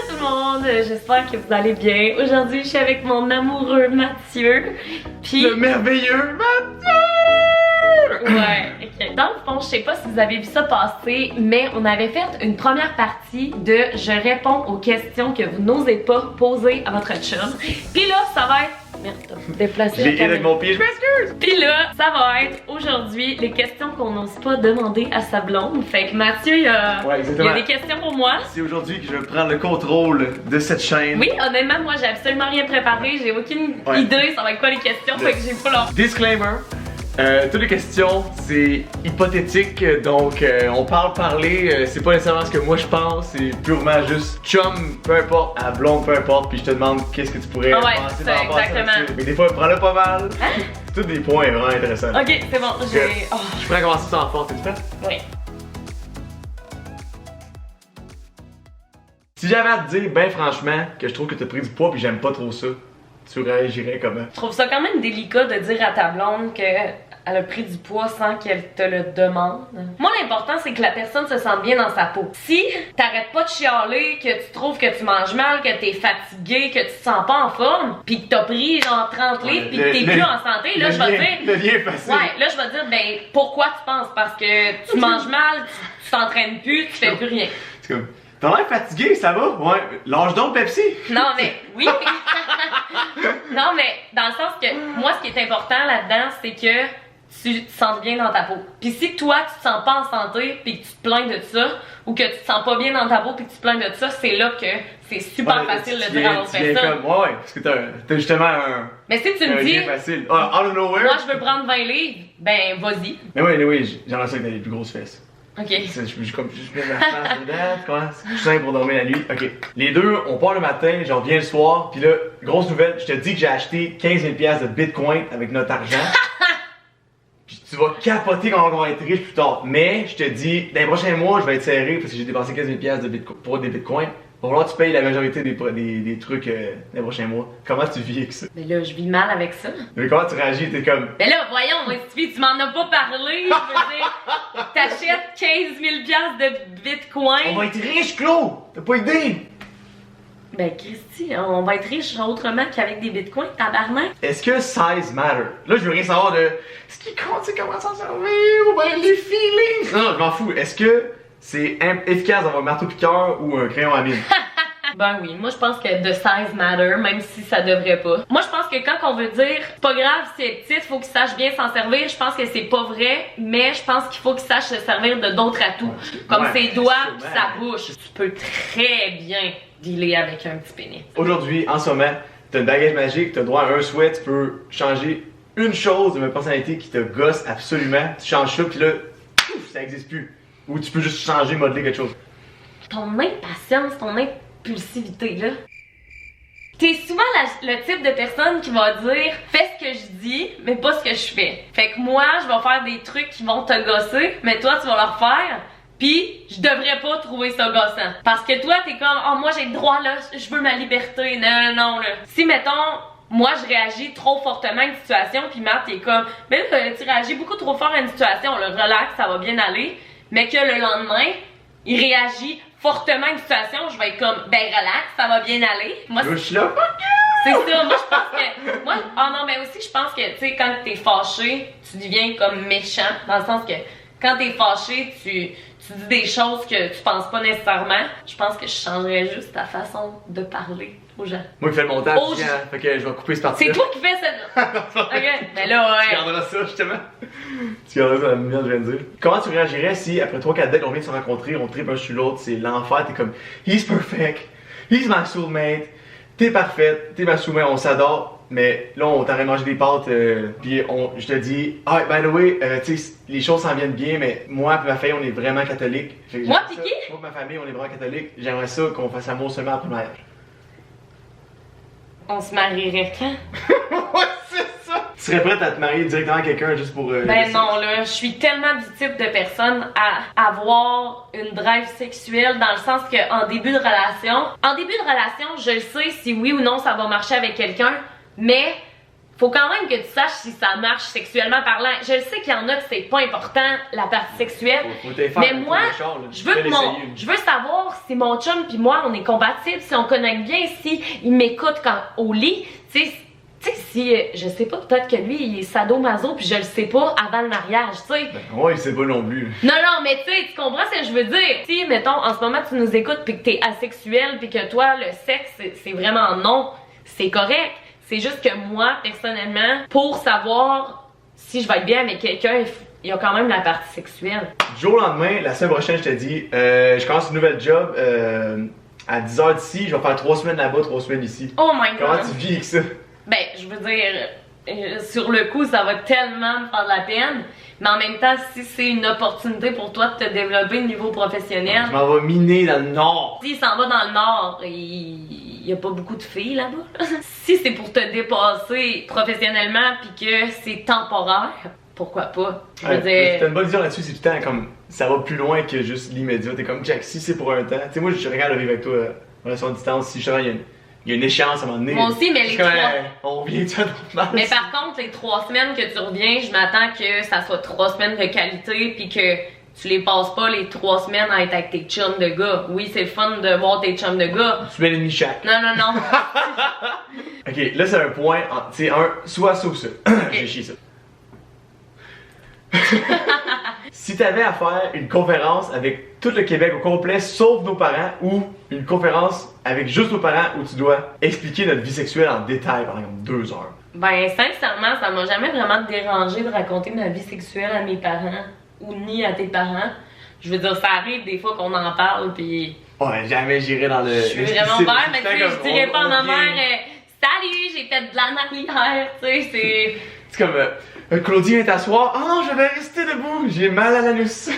tout le monde, j'espère que vous allez bien. Aujourd'hui, je suis avec mon amoureux Mathieu. Puis... Le merveilleux Mathieu! Ouais, ok. Dans le fond, je sais pas si vous avez vu ça passer, mais on avait fait une première partie de je réponds aux questions que vous n'osez pas poser à votre chum. Puis là, ça va être... Merde, déplacer J'ai avec mon pied, je m'excuse! Puis là, ça va être aujourd'hui les questions qu'on n'ose pas demander à sa blonde. Fait que Mathieu, il y a des questions pour moi. C'est aujourd'hui que je prends le contrôle de cette chaîne. Oui, honnêtement, moi j'ai absolument rien préparé, j'ai aucune idée ça va être quoi les questions, fait que j'ai pas leur... Disclaimer. Toutes les questions, c'est hypothétique, donc on parler, c'est pas nécessairement ce que moi je pense, c'est purement juste chum, peu importe, à blonde, peu importe, puis je te demande qu'est-ce que tu pourrais penser par rapport à ça. Mais des fois, prends-le pas mal. Hein? C'est tous des points vraiment intéressants. Ok, c'est bon, j'ai... Oh. Je pourrais commencer ça en force, t'es prêt? Oui. Si j'avais à te dire, ben franchement, que je trouve que t'as pris du poids puis j'aime pas trop ça, tu réagirais comment? Je trouve ça quand même délicat de dire à ta blonde que elle a pris du poids sans qu'elle te le demande. Moi, l'important, c'est que la personne se sente bien dans sa peau. Si t'arrêtes pas de chialer, que tu trouves que tu manges mal, que t'es fatigué, que tu te sens pas en forme, pis que t'as pris genre 30 livres, pis que t'es plus en santé, là, je vais dire... Le lien est facile. Ouais, là, je vais dire, ben, pourquoi tu penses? Parce que tu manges mal, tu t'entraînes plus, tu fais plus rien. C'est comme... T'as l'air fatigué, ça va? Ouais. Lâche donc Pepsi! Non, mais oui! Non, mais dans le sens que moi, ce qui est important là-dedans, c'est que tu te sens bien dans ta peau. Puis si toi, tu te sens pas en santé puis que tu te plains de ça, ou que tu te sens pas bien dans ta peau puis que tu te plains de ça, c'est là que c'est super facile de dire à l'autre personne. Ouais, parce que t'as justement un... Mais si tu me dis, facile. Out of nowhere. moi je veux prendre 20 livres, ben vas-y. Mais oui, j'en ai ça que t'as les plus grosses fesses. Ok. Je comme juste mets ma face dedans, comment? C'est plus simple pour dormir la nuit. Ok. Les deux, on part le matin, j'en reviens le soir, puis là, grosse nouvelle, je te dis que j'ai acheté 15 000 $ de bitcoin avec notre argent. Puis tu vas capoter quand on va être riche plus tard. Mais je te dis, dans les prochains mois, je vais être serré parce que j'ai dépensé 15 000 $ de bitcoin, pour des bitcoins. Pour voir, tu payes la majorité des trucs dans les prochains mois. Comment tu vis avec ça? Mais là, je vis mal avec ça. Mais comment tu réagis? T'es comme... Mais là, voyons, tu m'en as pas parlé. Je veux dire, t'achètes 15 000 $ de bitcoin. On va être riche, Claude! T'as pas idée? Ben, Christy, on va être riche autrement qu'avec des bitcoins, tabarnak. Est-ce que size matter? Là, je veux rien savoir de ce qui compte, c'est comment s'en servir, ou ben les feelings. Non, je m'en fous. Est-ce que c'est efficace d'avoir un marteau-piqueur ou un crayon à mine? Ben oui, moi je pense que the size matter, même si ça devrait pas. Moi je pense que quand on veut dire c'est pas grave si elle est petite, faut qu'il sache bien s'en servir, je pense que c'est pas vrai, mais je pense qu'il faut qu'il sache se servir de d'autres atouts, comme ses doigts pis sa bouche. Tu peux très bien dealer avec un petit pénis. Aujourd'hui, en ce moment, t'as une baguette magique, t'as droit à un souhait, tu peux changer une chose de ma personnalité qui te gosse absolument, tu changes ça pis là, pouf, ça existe plus. Ou tu peux juste changer, modeler quelque chose. Ton impatience, ton impulsivité là. T'es souvent le type de personne qui va dire fais ce que je dis, mais pas ce que je fais. Fait que moi, je vais faire des trucs qui vont te gosser, mais toi, tu vas leur faire. Pis, je devrais pas trouver ça gossant. Parce que toi, t'es comme, oh, moi j'ai le droit là, je veux ma liberté. Non, là. Si, mettons, moi je réagis trop fortement à une situation, pis Matt, t'es comme, mais là, tu réagis beaucoup trop fort à une situation, le relax, ça va bien aller. Mais que le lendemain, il réagit fortement à une situation, je vais être comme, ben relax, ça va bien aller. Moi, je suis là, c'est ça, moi je pense que. Moi, non, mais aussi, je pense que, tu sais, quand t'es fâché, tu deviens comme méchant. Dans le sens que, quand t'es fâché, tu dis des choses que tu penses pas nécessairement. Je pense que je changerais juste ta façon de parler aux gens. Moi qui fais le montage, fait que je vais couper cette partie-là. C'est toi qui fais ça. Ok, mais là, ouais. Tu garderas ça, justement. Tu garderas ça, la lumière, je viens de dire. Comment tu réagirais si, après 3-4 dates, on vient de se rencontrer, on tripe un sur l'autre, c'est l'enfer, t'es comme, he's perfect, he's my soulmate, t'es parfaite, t'es ma soulmate, on s'adore. Mais là, on t'aurait mangé des pâtes, puis je te dis, ah, by the way, tu sais, les choses s'en viennent bien, mais moi et ma famille, on est vraiment catholiques. Moi pis qui? Moi et ma famille, on est vraiment catholiques. J'aimerais ça qu'on fasse amour seulement après le mariage. On se marierait quand? Ouais, c'est ça! Tu serais prête à te marier directement à quelqu'un juste pour... ben non, là, je suis tellement du type de personne à avoir une drive sexuelle dans le sens que en début de relation, je le sais si oui ou non ça va marcher avec quelqu'un, mais faut quand même que tu saches si ça marche sexuellement parlant. Je le sais qu'il y en a que c'est pas important, la partie sexuelle. Faut t'y faire Mais un tour moi, de char, là. je veux, Fais que l'essayer. je veux savoir si mon chum puis moi, on est compatibles, si on connecte bien, si il m'écoute quand au lit. Tu sais, si, je sais pas, peut-être que lui, il est sadomaso puis je le sais pas avant le mariage, tu sais. Ben, ouais, il sait pas non plus. Non, mais tu sais, tu comprends ce que je veux dire. Si, mettons, en ce moment, tu nous écoutes puis que t'es asexuel puis que toi, le sexe, c'est vraiment non, c'est correct. C'est juste que moi, personnellement, pour savoir si je vais être bien avec quelqu'un, il y a quand même la partie sexuelle. Du jour au lendemain, la semaine prochaine, je te dis, je commence une nouvelle job à 10h d'ici, je vais faire 3 semaines là-bas, 3 semaines ici. Oh my god! Comment tu vis avec ça? Ben, je veux dire, sur le coup, ça va tellement me faire de la peine, mais en même temps, si c'est une opportunité pour toi de te développer au niveau professionnel, Je m'en vais miner dans le nord. s'il s'en va dans le nord, il y a pas beaucoup de filles là-bas. Si c'est pour te dépasser professionnellement puis que c'est temporaire, pourquoi pas? Je veux dire... T'as une bonne vision là-dessus, c'est tout le temps comme ça va plus loin que juste l'immédiat. T'es comme Jack, si c'est pour un temps. Tu sais, moi je regarde vivre avec toi en relation à distance, si justement il y a une échéance à un moment donné. Moi aussi, mais les c'est comme, 3... on vient de normal. Mais par contre, les 3 semaines que tu reviens, je m'attends que ça soit 3 semaines de qualité puis que tu les passes pas les 3 semaines à être avec tes chums de gars. Oui, c'est le fun de voir tes chums de gars. Tu mets l'ennemi chaque. Non. Ok, là c'est un point, tu sais, soit ça ou ça. J'ai chié ça. Si t'avais à faire une conférence avec tout le Québec au complet, sauf nos parents, ou une conférence avec juste nos parents où tu dois expliquer notre vie sexuelle en détail pendant comme 2 heures. Ben, sincèrement, ça m'a jamais vraiment dérangé de raconter ma vie sexuelle à mes parents ou ni à tes parents. Je veux dire, ça arrive des fois qu'on en parle, puis Ouais, jamais j'irai dans le. je suis vraiment mère, mais tu sais, je dirais pas à ma mère salut, j'ai fait de la arrière, tu sais, c'est. C'est comme Claudie vient t'asseoir. Oh non, je vais rester debout, j'ai mal à l'anus.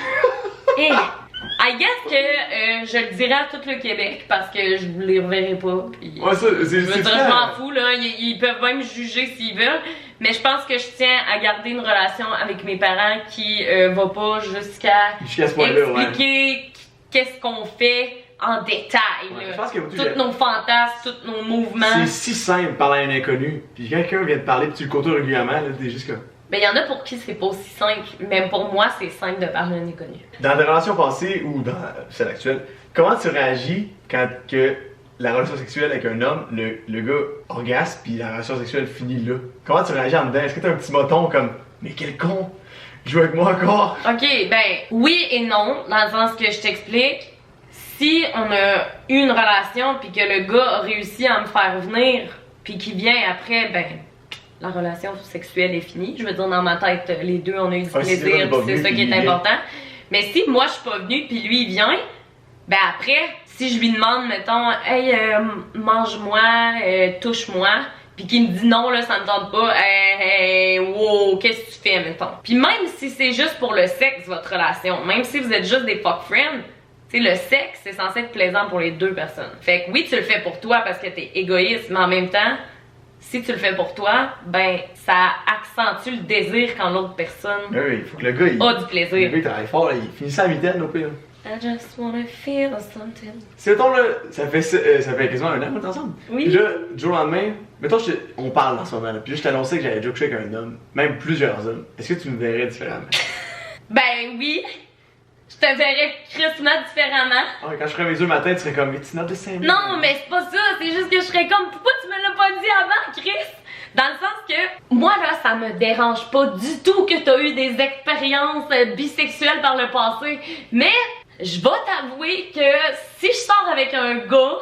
Hey, I guess que je le dirais à tout le Québec parce que je les reverrai pas. Pis, Ouais, ça, c'est je veux dire, je m'en fous, là. Ils peuvent même me juger s'ils veulent. Mais je pense que je tiens à garder une relation avec mes parents qui va pas jusqu'à ce point-là, ouais. expliquer qu'est-ce qu'on fait en détail. Ouais, là. je pense que Tous nos fantasmes, tous nos mouvements. C'est si simple parler à un inconnu. Puis quelqu'un vient te parler, puis tu le côtoies régulièrement, là, t'es juste comme. Ben, il y en a pour qui c'est pas aussi simple. Même pour moi, c'est simple de parler à un inconnu. Dans tes relations passées ou dans celle actuelle, comment tu réagis quand que la relation sexuelle avec un homme, le gars orgasme, puis la relation sexuelle finit là? Comment tu réagis en dedans? Est-ce que t'as un petit moton comme mais quel con? Joue avec moi encore? Ok, ben oui et non, dans le sens que je t'explique. Si on a eu une relation puis que le gars a réussi à me faire venir puis qu'il vient après, ben la relation sexuelle est finie. Je veux dire, dans ma tête, les deux on a eu du plaisir, puis c'est ça qui est important. Mais si moi je suis pas venue puis lui il vient, ben après, si je lui demande, mettons, hey, mange-moi, touche-moi, puis qu'il me dit non, là, ça me tente pas, hey, wow, qu'est-ce que tu fais, mettons. Puis même si c'est juste pour le sexe, votre relation, même si vous êtes juste des fuck friends, tu sais, le sexe, c'est censé être plaisant pour les deux personnes. Fait que oui, tu le fais pour toi parce que t'es égoïste, mais en même temps, si tu le fais pour toi, ben, ça accentue le désir quand l'autre personne Oui, il faut que le gars, il a du plaisir. Le gars, il travaille fort, là, il finit ça à mitaine, au pire. I just wanna feel something. Si, mettons, là, ça fait quasiment 1 an qu'on est ensemble. Oui. Puis là, du jour au lendemain, mettons, on parle en ce moment, là. Puis là, je t'annonçais que j'avais déjà couché avec un homme, même plusieurs hommes. Est-ce que tu me verrais différemment? Ben oui, je te verrais crissement différemment. Ah, quand je ferais mes yeux le matin, tu serais comme, it's not the same. Non, mais c'est pas ça, c'est juste que je serais comme, pourquoi tu me l'as pas dit avant, Chris? Dans le sens que, moi là, ça me dérange pas du tout que t'as eu des expériences bisexuelles par le passé. Mais, je vais t'avouer que si je sors avec un gars,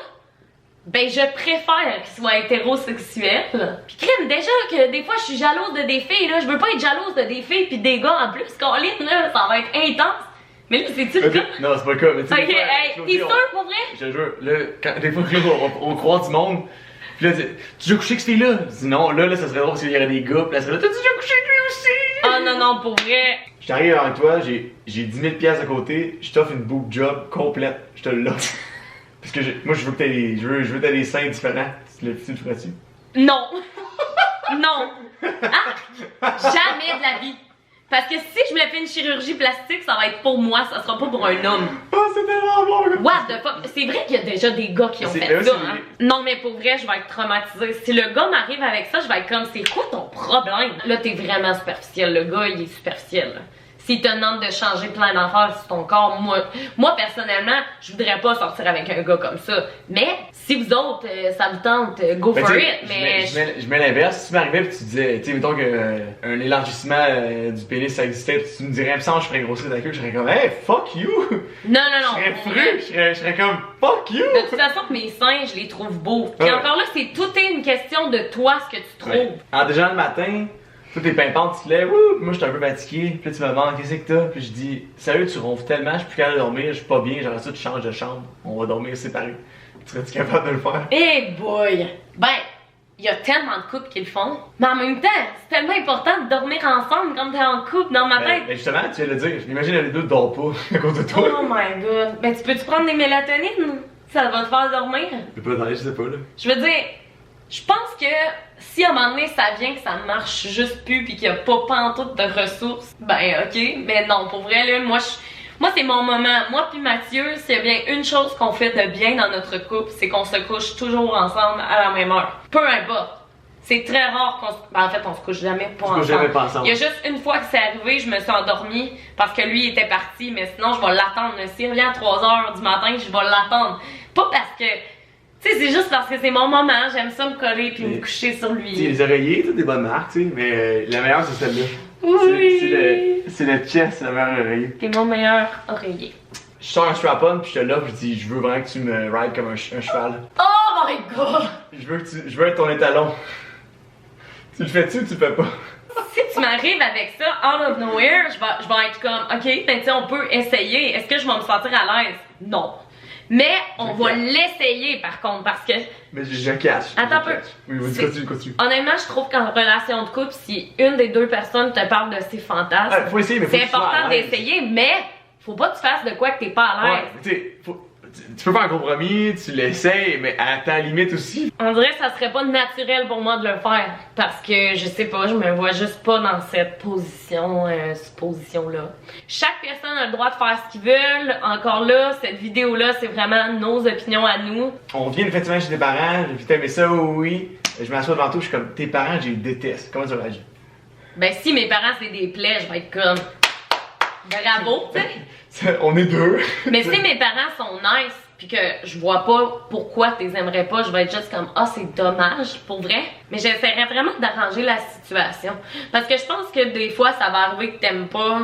ben je préfère qu'il soit hétérosexuel. Pis crime, déjà que des fois je suis jalouse de des filles, là, je veux pas être jalouse de des filles pis des gars en plus, Colin, là, ça va être intense. Mais là, c'est-tu le cas? Non, c'est pas le cas, mais tu sais. Ok, hey, t'es sûr pour vrai? Je te jure, là, des fois, on croise du monde. Puis là, tu as déjà couché que c'était là? Je dis non, là, ça serait drôle parce qu'il y aurait des gars. Puis là, ça serait là, t'as déjà couché avec lui aussi? Oh non, pour vrai. Je t'arrive avec toi, j'ai 10 000 piastres à côté, je t'offre une boob job complète, je te l'offre. Parce que moi, je veux que t'aies des seins différents. Tu le ferais-tu? Non. Non. Ah, jamais de la vie. Parce que si je me fais une chirurgie plastique, ça va être pour moi, ça sera pas pour un homme. Oh, c'est tellement bon! What the fuck? C'est vrai qu'il y a déjà des gars qui ont fait ça, hein? Non, mais pour vrai, je vais être traumatisée. Si le gars m'arrive avec ça, je vais être comme, c'est quoi ton problème? Là, t'es vraiment superficiel. Le gars, il est superficiel, là. S'il te demande de changer plein d'affaires sur ton corps, moi personnellement, je voudrais pas sortir avec un gars comme ça. Mais si vous autres, ça vous tente, go for it. Mais je mets l'inverse. Si tu m'arrivais et tu disais, tu sais, mettons qu'un élargissement du pénis ça existait, tu me dirais, ça, je ferais grossir la queue, je serais comme, hey, fuck you! Non. Je serais comme, fuck you! De toute façon, mes seins, je les trouve beaux. Puis encore là, tout est une question de toi, ce que tu trouves. Ouais. Alors, déjà le matin, tout est pimpant, tu te lèves, ouh, moi je suis un peu fatigué, puis là tu me demandes qu'est-ce que t'as, puis je dis, sérieux, tu ronfles tellement, je suis plus capable de dormir, je suis pas bien, j'aimerais ça, tu changes de chambre, on va dormir séparés. Serais-tu capable de le faire? Eh boy! Ben, il y a tellement de couples qui le font, mais en même temps, c'est tellement important de dormir ensemble quand t'es en couple dans ma tête. Ben justement, tu viens de le dire, imagine les deux dorment pas à cause de toi. Oh my god! Ben, tu peux-tu prendre des mélatonines? Ça va te faire dormir? Je peux pas je sais pas là. Je veux dire, je pense que si à un moment donné ça vient que ça marche juste plus pis qu'il y a pas pantoute de ressources, ben ok, mais non, pour vrai là, moi c'est mon moment. Moi puis Mathieu, s'il y a bien une chose qu'on fait de bien dans notre couple, c'est qu'on se couche toujours ensemble à la même heure. Peu importe. C'est très rare qu'on se... Ben, en fait, on se couche jamais pas ensemble. Jamais pas ensemble. Il y a juste une fois que c'est arrivé, je me suis endormie parce que lui était parti, mais sinon je vais l'attendre. S'il revient à 3h du matin, je vais l'attendre. Pas parce que... Tu sais, c'est juste parce que c'est mon moment, j'aime ça me coller puis me coucher sur lui. Tu sais, les oreillers, toutes des bonnes marques, tu sais, mais la meilleure c'est celle-là. Oui! C'est le chest, le meilleur oreiller. T'es mon meilleur oreiller. Je sors un strap-on puis je te l'offre, je dis, je veux vraiment que tu me rides comme un cheval. Oh my god! Je veux être ton étalon. Tu le fais-tu ou tu le fais pas? Si tu m'arrives avec ça, out of nowhere, je vais être comme, ok, ben tu sais, on peut essayer. Est-ce que je vais me sentir à l'aise? Non. Mais on va l'essayer par contre parce que. Mais je cache. Attends un peu. Oui, vas-y, continue. Honnêtement, je trouve qu'en relation de couple, si une des deux personnes te parle de ses fantasmes, faut essayer, mais c'est important d'essayer, mais faut pas que tu fasses de quoi que t'es pas à l'aise. Ouais, tu sais, tu peux faire un compromis, tu l'essayes, mais à ta limite aussi. On dirait que ça serait pas naturel pour moi de le faire parce que je sais pas, je me vois juste pas dans cette position-là. Chaque personne a le droit de faire ce qu'ils veulent. Encore là, cette vidéo-là, c'est vraiment nos opinions à nous. On vient une fin de semaine chez tes parents, j'ai vu t'aimer ça, oui. Je m'assois devant toi, je suis comme, tes parents, je les déteste. Comment tu réagis? Ben si mes parents c'est des plaies, je vais être comme bravo, tu sais. On est deux. Mais si mes parents sont nice, puis que je vois pas pourquoi tu les aimerais pas, je vais être juste comme, ah, c'est dommage, pour vrai. Mais j'essaierais vraiment d'arranger la situation. Parce que je pense que des fois, ça va arriver que t'aimes pas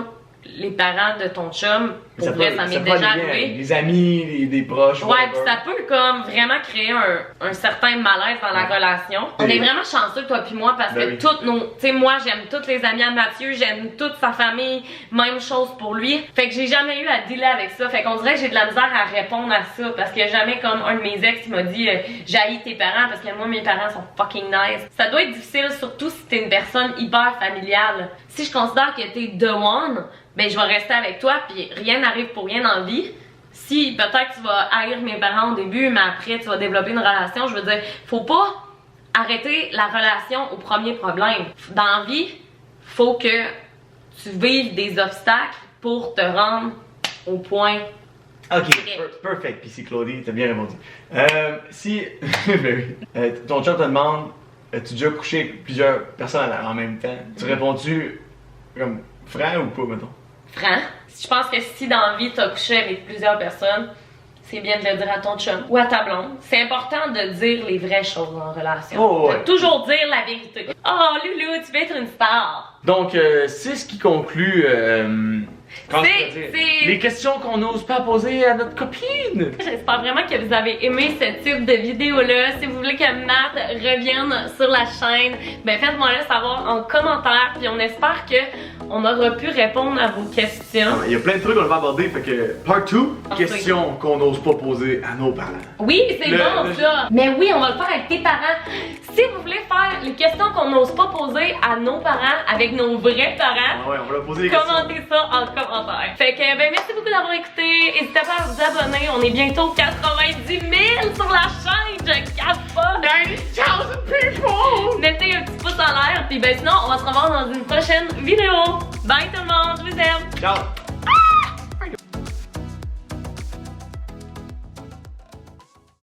les parents de ton chum. Pour vrai, ça m'est déjà arrivé. Les amis, des proches. Ouais, pis ça peut comme vraiment créer un certain malaise dans la relation. On est vraiment chanceux, toi puis moi, parce que toutes nos... Tu sais, moi, j'aime toutes les amies à Mathieu, j'aime toute sa famille, même chose pour lui. Fait que j'ai jamais eu à dealer avec ça. Fait qu'on dirait que j'ai de la misère à répondre à ça, parce que jamais comme un de mes ex qui m'a dit j'haïs tes parents, parce que moi, mes parents sont fucking nice. Ça doit être difficile, surtout si t'es une personne hyper familiale. Si je considère que t'es the one, ben je vais rester avec toi, puis rien n'arrive pour rien dans la vie. Si peut-être tu vas haïr mes parents au début, mais après tu vas développer une relation, je veux dire, faut pas arrêter la relation au premier problème. Dans la vie, faut que tu vives des obstacles pour te rendre au point. Ok, perfect. Puis c'est Claudie, t'as bien répondu. Si ton chat te demande, as-tu déjà couché avec plusieurs personnes en même temps? Tu réponds-tu comme franc ou pas, mettons? Franc. Je pense que si dans la vie t'as couché avec plusieurs personnes, c'est bien de le dire à ton chum ou à ta blonde. C'est important de dire les vraies choses en relation. Oh, ouais. De toujours dire la vérité. Oh Loulou, tu veux être une star. Donc, c'est ce qui conclut les questions qu'on n'ose pas poser à notre copine. J'espère vraiment que vous avez aimé ce type de vidéo-là. Si vous voulez que Matt revienne sur la chaîne, ben faites-moi le savoir en commentaire. Puis on espère que on aura pu répondre à vos questions. Il y a plein de trucs qu'on va aborder, fait que part 2, questions qu'on n'ose pas poser à nos parents. Oui, c'est bon ça. Mais oui, on va le faire avec tes parents. Si vous voulez faire les questions qu'on n'ose pas poser à nos parents avec nos vrais parents, ouais, on va leur poser commentez ça en commentaire. Fait que ben merci beaucoup d'avoir écouté. N'hésitez pas à vous abonner. On est bientôt 90 000 sur la chaîne. Je cache pas. 90,000 people! Mettez un petit pouce en l'air. Puis ben sinon, on va se revoir dans une prochaine vidéo. Bye tout le monde, je vous aime! Ciao!